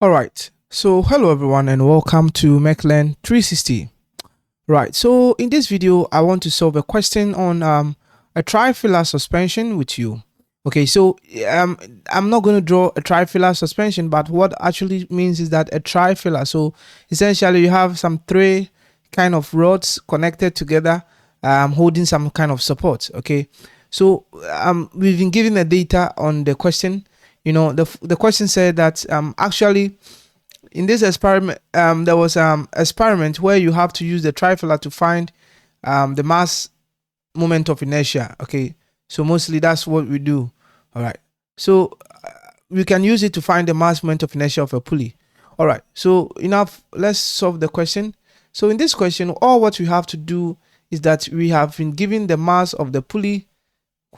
All right. So hello everyone and welcome to McLean 360. Right. So in this video, I want to solve a question on a trifilar suspension with you. Okay. So um, I'm not going to draw a trifilar suspension, but what actually means is that a trifilar. So essentially, you have some three kind of rods connected together, holding some kind of support. Okay. So we've been given the data on the question. The question said that actually in this experiment, there was experiment where you have to use the trifilar to find the mass moment of inertia. Okay, so mostly that's what we do. All right, so we can use it to find the mass moment of inertia of a pulley. All right, so enough. Let's solve the question. So in this question, all what we have to do is that we have been given the mass of the pulley,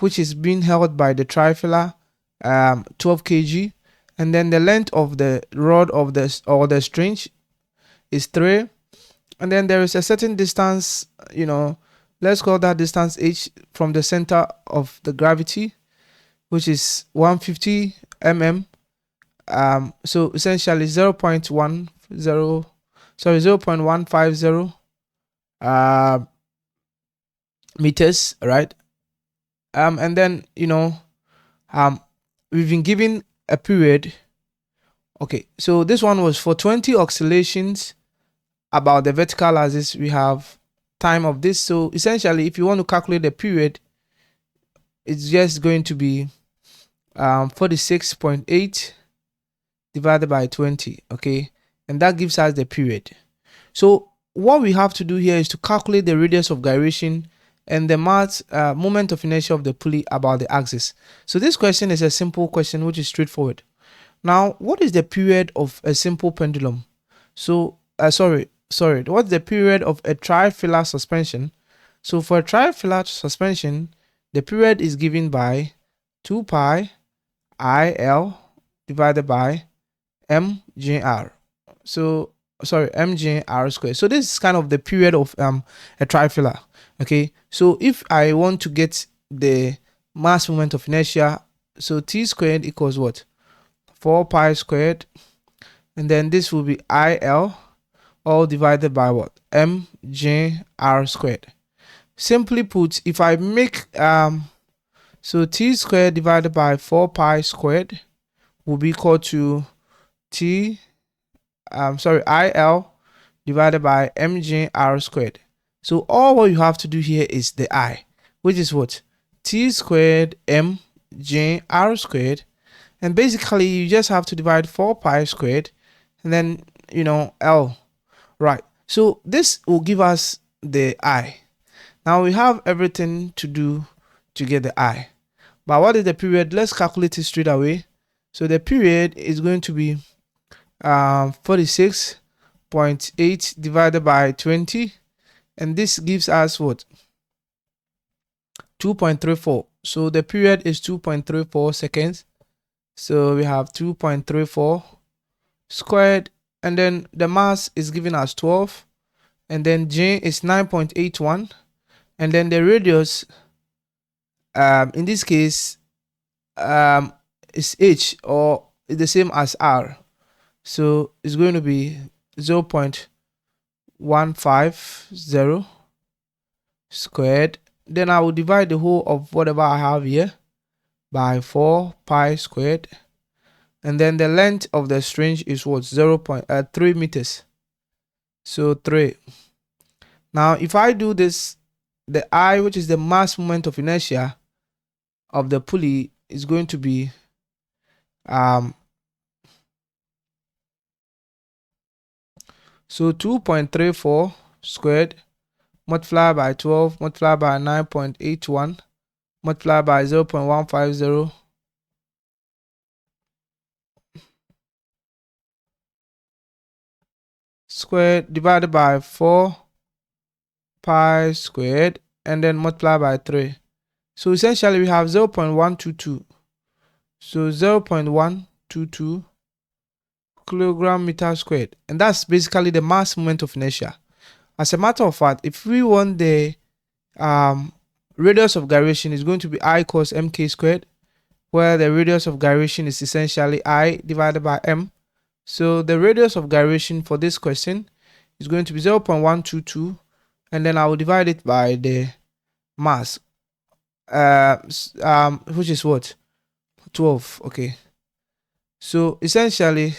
which is being held by the trifilar, 12 kg, and then the length of the rod of the string is 3, and then there is a certain distance, let's call that distance h from the center of the gravity, which is 150 mm. So essentially 0.150 uh meters, right? And then we've been given a period. Okay, so this one was for 20 oscillations about the vertical axis. We have time of this. So essentially, if you want to calculate the period, it's just going to be 46.8 divided by 20. Okay, and that gives us the period. So what we have to do here is to calculate the radius of gyration and the mass moment of inertia of the pulley about the axis. So this question is a simple question which is straightforward. Now, what is the period of a simple pendulum? So, what's the period of a trifilar suspension? So, for a trifilar suspension, the period is given by 2 pi IL divided by mgr. So, mgr squared. So, this is kind of the period of a trifilar. Okay, so if I want to get the mass moment of inertia, so t squared equals what? 4 pi squared, and then this will be IL all divided by what? mgr squared. Simply put, if I make so t squared divided by 4 pi squared will be equal to IL divided by mgr squared. So all what you have to do here is the I, which is what? T squared mgr squared. And basically, you just have to divide 4 pi squared and then, L. Right. So this will give us the I. Now we have everything to do to get the I. But what is the period? Let's calculate it straight away. So the period is going to be 46.8 divided by 20. And this gives us what? 2.34. So the period is 2.34 seconds. So we have 2.34 squared, and then the mass is given as 12, and then J is 9.81, and then the radius in this case is H, or is the same as R. So it's going to be 0.150 squared. Then I will divide the whole of whatever I have here by 4 pi squared, and then the length of the string is what? 0.3 meters. So 3. Now if I do this, the I, which is the mass moment of inertia of the pulley, is going to be so 2.34 squared multiplied by 12 multiplied by 9.81 multiplied by 0.150 squared divided by 4 pi squared, and then multiply by 3. So essentially we have 0.122. So 0.122 kilogram meter squared, and that's basically the mass moment of inertia. As a matter of fact, if we want the radius of gyration, is going to be I equals mk squared, where the radius of gyration is essentially I divided by m, So the radius of gyration for this question is going to be 0.122, and then I will divide it by the mass, which is what, 12. Okay, so essentially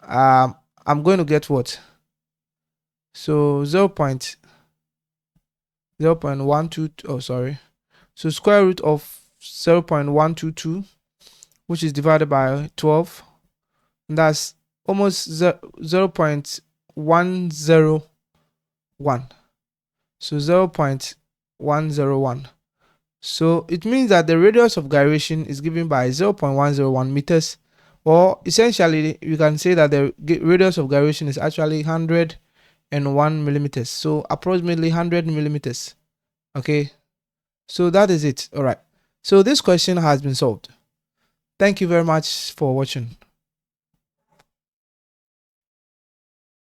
I'm going to get what, so 0.0.12, oh sorry, so square root of 0.122, which is divided by 12, and that's almost 0.101. So 0.101. So it means that the radius of gyration is given by 0.101 meters, or essentially you can say that the radius of gyration is actually 101 millimeters. So approximately 100 millimeters. Okay, so that is it. All right, so this question has been solved. Thank you very much for watching.